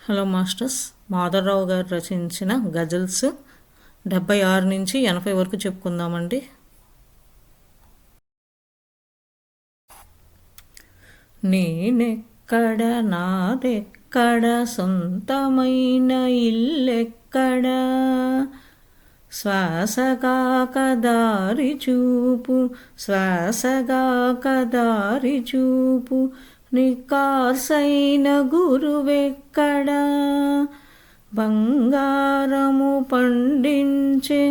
Hello masters, Madhavarao గారు రచించిన ghazals 76 నుంచి 80 వరకు చెప్పుకుందామండి. నేనెక్కడ, నాదెక్కడ, సొంతమైన ఇల్లెక్కడ, శ్వాసగాక దారి చూపు, శ్వాసగాక దారి చూపు, నికార్సైన గురువెక్కడా, బంగారము పండించే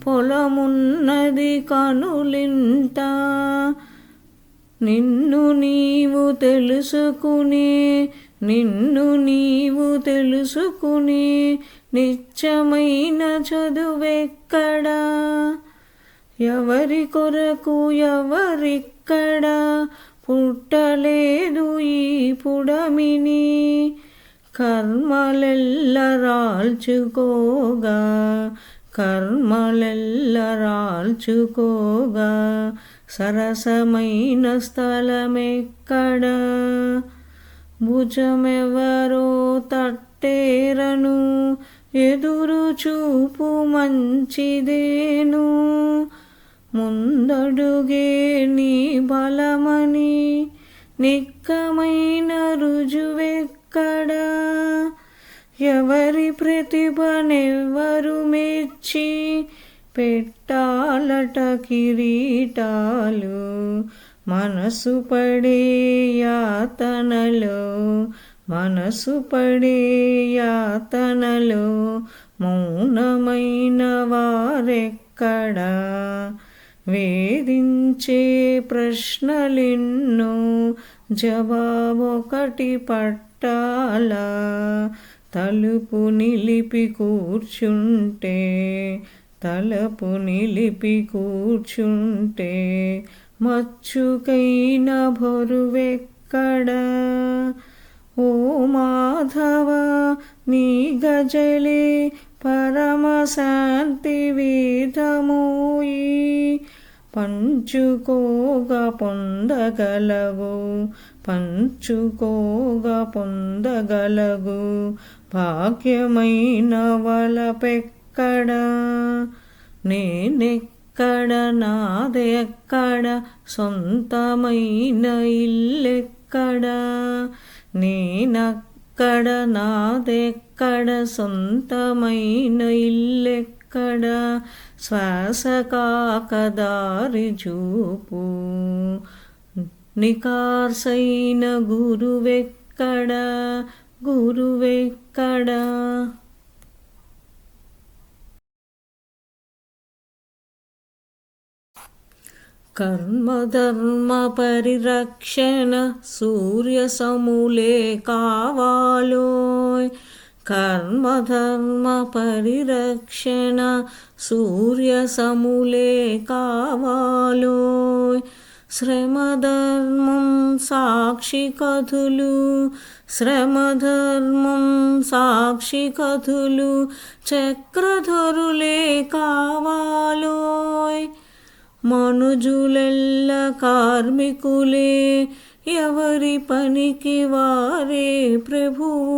పొలమున్నది కనులింట, నిన్ను నీవు తెలుసుకుని నిత్యమైన చదువెక్కడా, ఎవరి కొరకు ఎవరిక్కడ, పుట్టలేదు ఈ పుడమిని, కర్మలెల్ల రాల్చుకోగా, సరసమైన స్థలమెక్కడ, భుజమెవరో తట్టేరను, ఎదురు చూపు మంచిదేను, ముందడుగే నీ బలమని, నిక్కమైన రుజువెక్కడా, ఎవరి ప్రతిభనెవ్వరు మెచ్చి, పెట్టాలట కిరీటాలు, మనసు పడే యాతనలో, మౌనమైన వారెక్కడా, వేధించే ప్రశ్నలెన్నో, జవాబొకటి పట్టాలా, తలుపు నిలిపి కూర్చుంటే, మచ్చుకైన బరువెక్కడా, ఓ మాధవ నీ గజలే పరమశాంతి వేదమోయి, పంచుకోగా పొందగలగు, భాగ్యమైన వలపెక్కడా, నేనెక్కడ, నాదెక్కడ, సొంతమైన ఇల్లెక్కడ, నేనక్కడ, నాదెక్కడ, సొంతమైన ఇల్లెక్కడ, శ్వాసకాక దారి చూపు, నికార్సైన గురువెక్కడా. కర్మధర్మ పరిరక్షణ సూర్య సమూలే కావాలోయ్, కర్మధర్మ పరిరక్షణ సూర్య సమూలే కావాలోయ్, శ్రమధర్మం సాక్షి కథులు చక్రధరులే కావాలోయ్, మనుజులెల్ల కార్మికులే, ఎవరి పనికి వారే ప్రభువు,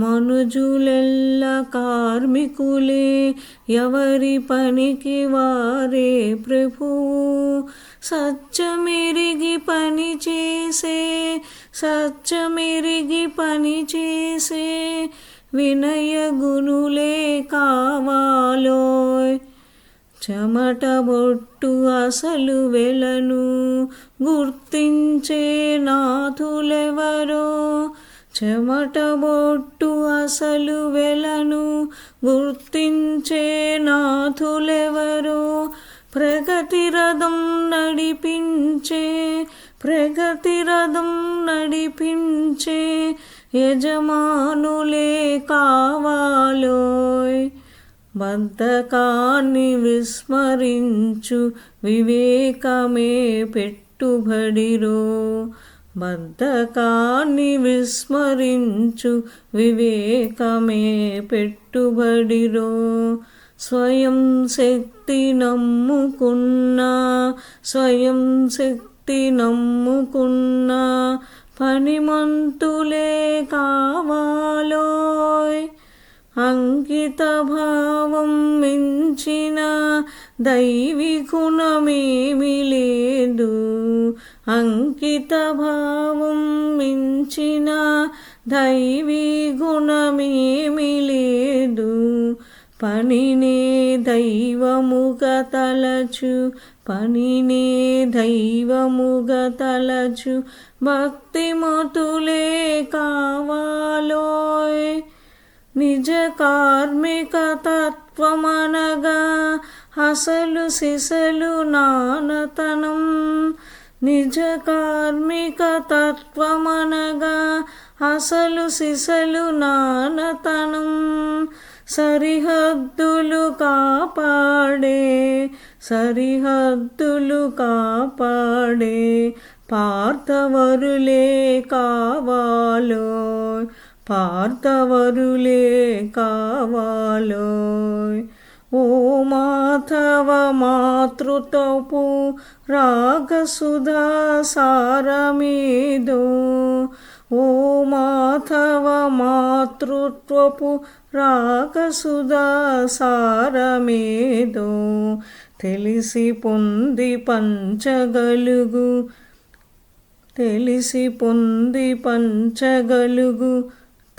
మనుజులెల్ల కార్మికులే, ఎవరి పనికి వారే ప్రభువు, సత్యమెరిగి పనిచేసే వినయ గుణులే కావాలోయ్, చెమటబొట్టు అసలు వెలను గుర్తించే నాథులెవరో, చెమటబొట్టు అసలు వెలను గుర్తించే నాథులెవరో, ప్రగతి రథం నడిపించే యజమానులే కావాలోయ్, బద్ధకాన్ని విస్మరించు వివేకమే పెట్టుబడిరో, బద్ధకాన్ని విస్మరించు వివేకమే పెట్టుబడిరో, స్వయం శక్తి నమ్ముకున్న పనిమంతులే కావాలో, అంకిత భావం మించిన దైవీ గుణమేమి లేదు. అంకిత భావం మించిన దైవీ గుణమేమి లేదు. పనినే దైవముగా తలచు, పనినే దైవముగా తలచు భక్తిమతులే కావాలోయ్. నిజ కార్మిక తత్వమనగా అసలు సిసలు నానతనం. నిజ కార్మిక తత్వమనగా అసలు సిసలు నానతనం. సరిహద్దులు కాపాడే, సరిహద్దులు కాపాడే పార్థవరులే కావాలోయ్, పార్థవరులే కావాలోయ్. ఓ మాధవ మాతృత్వపు రాగసుధా సారమేదో. ఓ మాధవ మాతృత్వపు రాగసుధా సారమేదో. తెలిసి పొంది పంచగలుగు, తెలిసి పొంది పంచగలుగు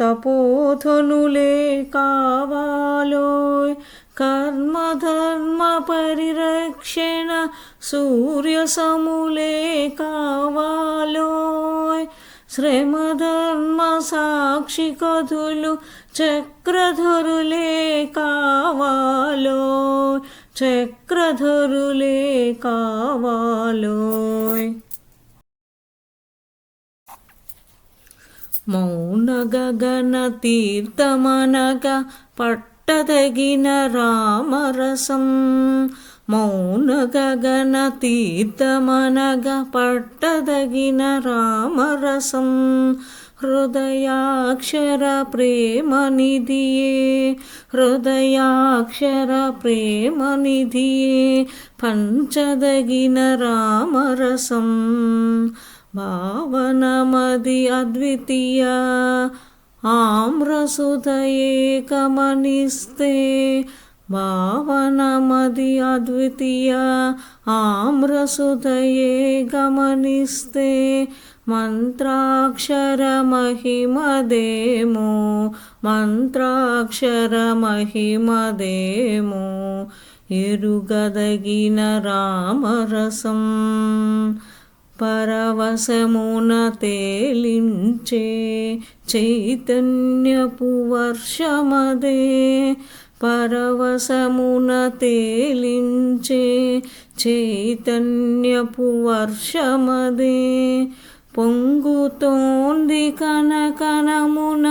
తపోధనులే కావాలోయ్. కర్మధర్మ పరిరక్షణ సూర్య సములే కావాలోయ్. శ్రమధర్మ సాక్షి కథులు చక్రధరులే కావాలోయ్, చక్రధరులే కావాలోయ్. మౌన గగన తీర్థమనగా పట్టదగిన రామరసం. మౌన గగన తీర్థమనగా పట్టదగిన రామరసం. హృదయాక్షర ప్రేమనిధియే, హృదయాక్షర ప్రేమనిధియే పంచదగిన రామరసం. భావనమది అద్వితీయ ఆమ్రసుధయే గమనిస్తే. భావనమది అద్వితీయ ఆమ్రసుధయే గమనిస్తే. మంత్రాక్షర మహిమదేమో, మంత్రాక్షర మహిమదేమో ఎరుగదగిన రామరసం. పరవశమున తేలించే చైతన్యపు వర్షమదే. పరవశమున తేలించే చైతన్యపు వర్షమదే. పొంగుతోంది కనకనమున,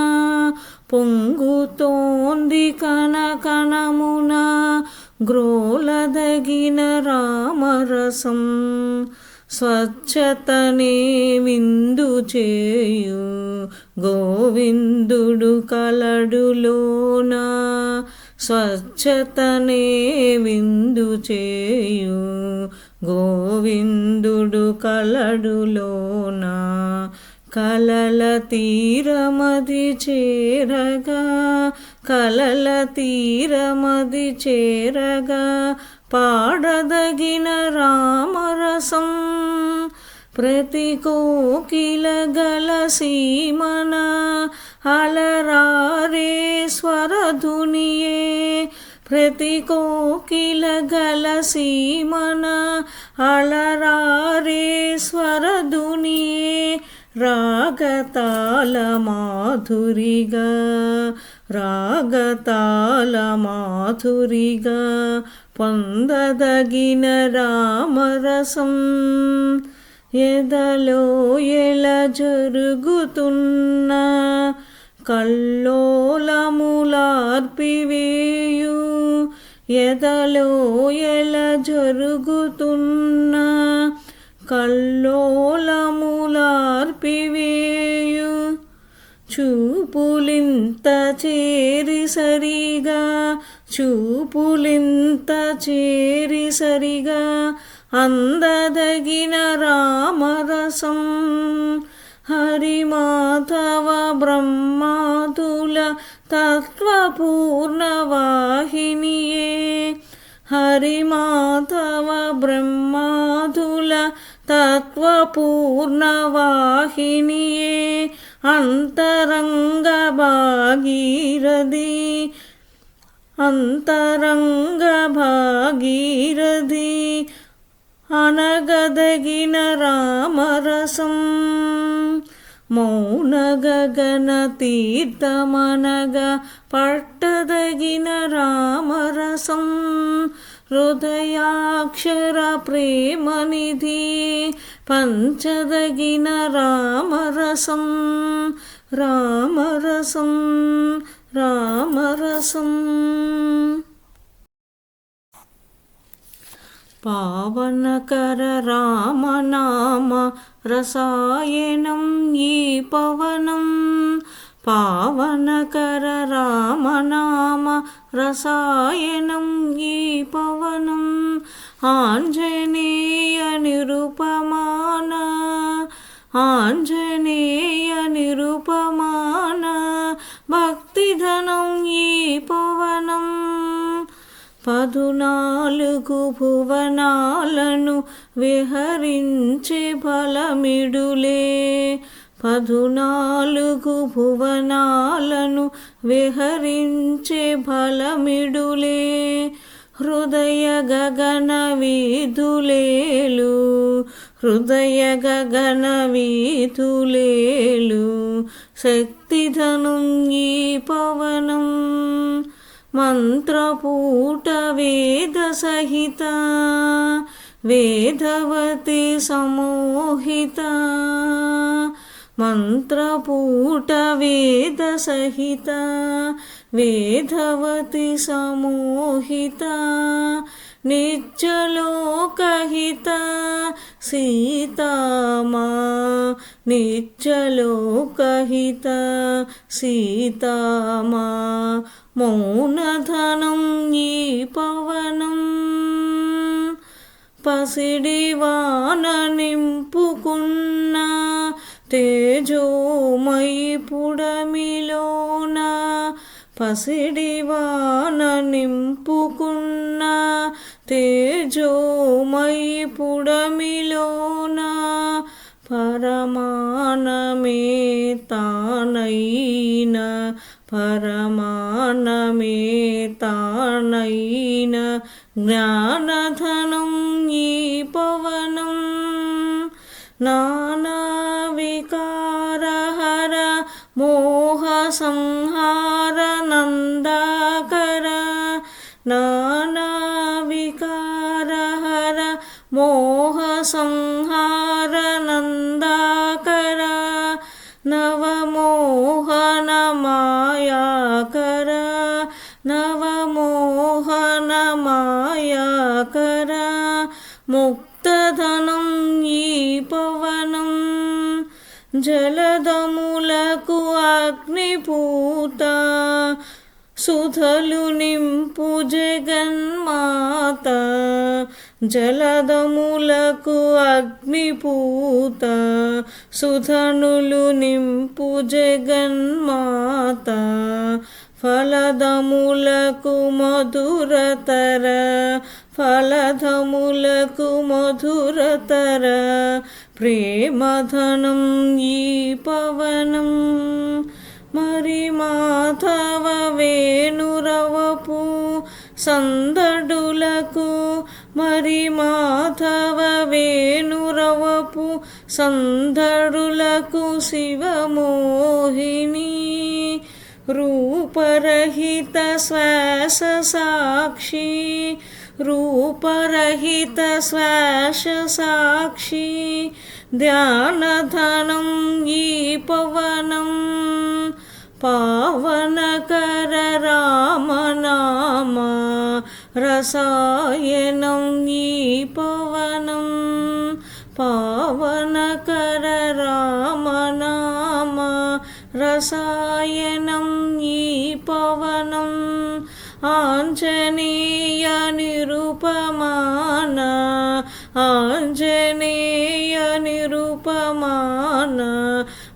పొంగుతోంది కనకనమున గ్రోలదగిన రామరసం. స్వచ్ఛతనే విందు చేయు గోవిందుడు కలడులోన. స్వచ్ఛతనే విందు చేయు గోవిందుడు కలడులోన. కలల తీరమది చేరగా, కలల తీరమది చేరగా పాడదగిన రామరసం. ప్రతి కోకిల గల సీమన అలరారే స్వరధునియే. ప్రతి కోకిల గల సీమన అలరారే స్వరధునియే. రాగతాల మాధురిగా, రాగతాల మాధురిగా పొందదగిన రామరసం. ఎదలో ఎల జరుగుతున్న కల్లోలములార్పివేయు. ఎదలో ఎల జరుగుతున్న కల్లోలములార్పివేయు. చూపులింత చేరి సరిగా, చూపులింత చేరి సరిగా అందదగిన రామరసం. హరిమాధవ బ్రహ్మాదుల తత్వపూర్ణవాహినియే హరిమాధవ బ్రహ్మాదుల తత్వపూర్ణవాహినియే అంతరంగ భాగీరథి అంతరంగ భాగీరథి అనగదగిన రామరసం మౌన గగన తీర్థమనగా పట్టదగిన రామరసం హృదయాక్షర ప్రేమనిధి పంచదగిన రామరసం రామరసం రామరసం పావనకర రామనామ రసాయనం ఈ పవనం పావనకర రామనామ రసాయనం ఈ పవనం ఆంజనేయ నిరుపమాన ఆంజనేయ నిరుపమాన భక్తిధనం ఈ పవనం 14 భువనాలను విహరించే బలమిడులే 14 భువనాలను విహరించే బలమిడులే హృదయ గగన వీధులేలు హృదయ గగన వీధులేలు శక్తిధనం ఈ పవనం మంత్రపూట వేద సహిత వేదవతి సమోహిత మంత్రపూట వేద సహిత వేదవతి సమోహిత నిత్యలోకహిత సీతామా నిత్యలోకహిత సీతామా మౌనధనం ఈ పవనం పసిడివాన నింపుకున్న తేజోమయి పుడమిలోన పసిడివాన నింపుకున్న తేజోమయి పుడమిలోన పరమానమే తానైన పరమానమే తానైన జ్ఞానధనం ఈ పవనం నానా వికారహర మోహ సంహార నందాకర నానా వికారహర మోహ సంహార నందాకర నవమోహన మాయాకర నవమోహన మాయాకర ముక్తధనం ఈ పవనం జలదములకు అగ్నిపూత సుధలు నింపు జగన్మాత జలదములకు అగ్నిపూత సుధనులు నింపు జగన్మాత ఫలదములకు మధురతర ఫలదములకు మధురతర ప్రేమధనం ఈ పవనం మరి మాధవ వేణురవపు సందడులకు మరి మాధవ వేణురవపు సందడులకు శివమోహిని రూపరహిత శ్వాస సాక్షి రూపరహిత శ్వాస సాక్షి ధ్యానధనం ఈ పవనం పావనకర రామనామ రసాయనం ఈ పవనం పావనకర రామనామ రసాయనం ఈ పవనం ఆంజనేయ నిరుపమాన ఆంజనేయ నిరుపమాన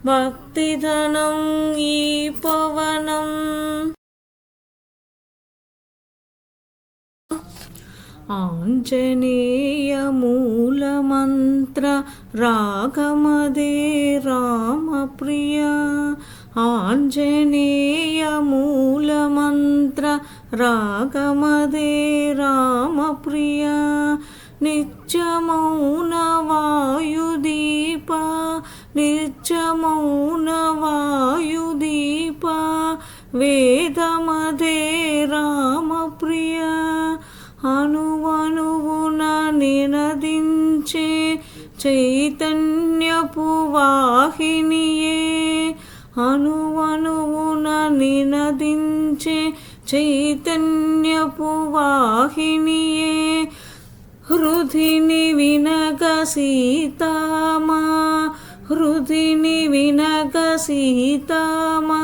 భక్తి శక్తిధనం ఈ పవనం ఆంజనేయ మూలమంత్ర రాగమదే రామప్రియ ఆంజనేయ మూలమంత్ర రాగమదే రామప్రియ నిత్యమౌన వాయుదీప నిత్యమౌన వాయుదీప వేదమదే రామప్రియ అణువణువున నినదించే చైతన్యపు వాహినియే అణువణువున నినదించే చైతన్యపు వాహినియే హృదిని వినగ సీతామా హృదిని వినగ సీతామా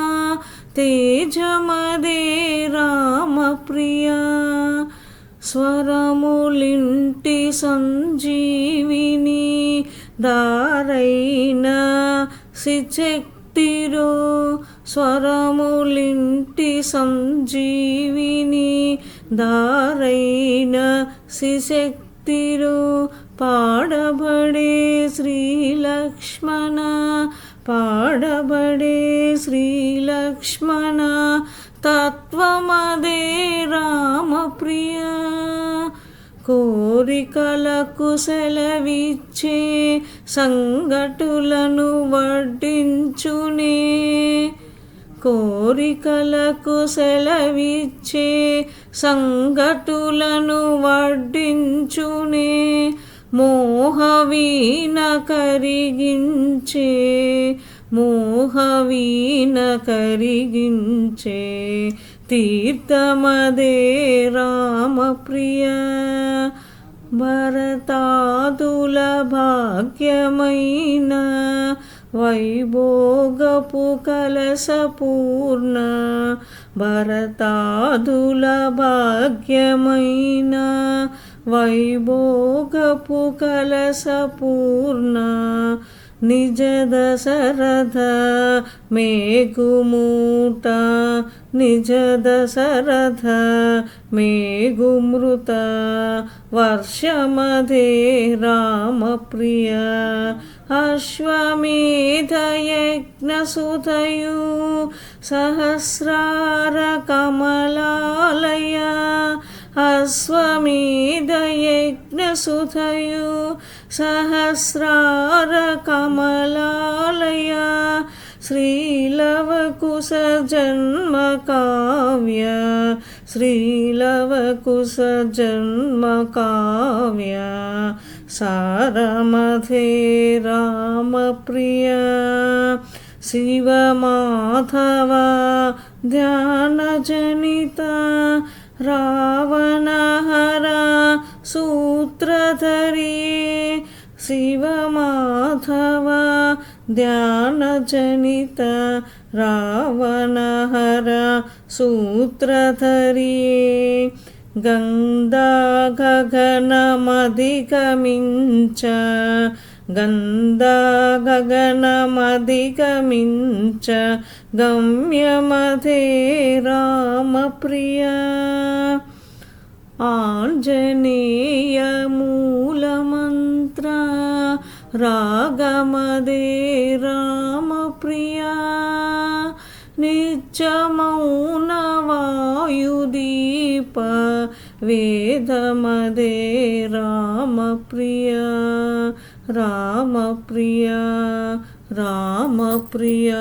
తేజమదే రామప్రియ స్వరములింటి సంజీవిని దారైన శక్తిరో స్వరములింటి సంజీవిని దారైన శక్తిరో పాడబడే శ్రీలక్ష్మణ పాడబడే శ్రీలక్ష్మణ తత్వమదే రామప్రియ కోరికలకు సెలవిచ్చే సంగటులను వడ్డించునే కోరికలకు సెలవిచ్చే సంగటులను వడ్డించునే మోహవీన కరిగించే మోహవీన కరిగించే తీర్థమదే రామప్రియ భరతాదుల భాగ్యమైన వైభోగపు కలసపూర్ణ భరతాదుల భాగ్యమైన వైభోగపు కలసపూర్ణ నిజ దశరథ మేఘుమూట నిజ దశరథ మేఘుమృత వర్షమదే రామప్రియ అశ్వమేధయజ్ఞసుతయు సహస్రార కమలాలయ అశ్వమేధయజ్ఞసుతయు సహస్రార కమలాలయ శ్రీలవకుశ జన్మ కావ్య శ్రీలవకుశ జన్మ కావ్య సారమధే రామప్రియ శివమాధవ ధ్యానజనిత రావణహర సూత్రధరీ శివమాధవ ధ్యానజనిత రావణహర సూత్రధరీ గంధా గగనమధిగమించ గంధా గగనమధిగమించ గమ్యమధే రామప్రియ ఆంజనేయ మూలమంత్ర రాగమదే రామప్రియ నిత్యమౌన వాయుదీప వేదమదే రామప్రియ రామప్రియ రామప్రియ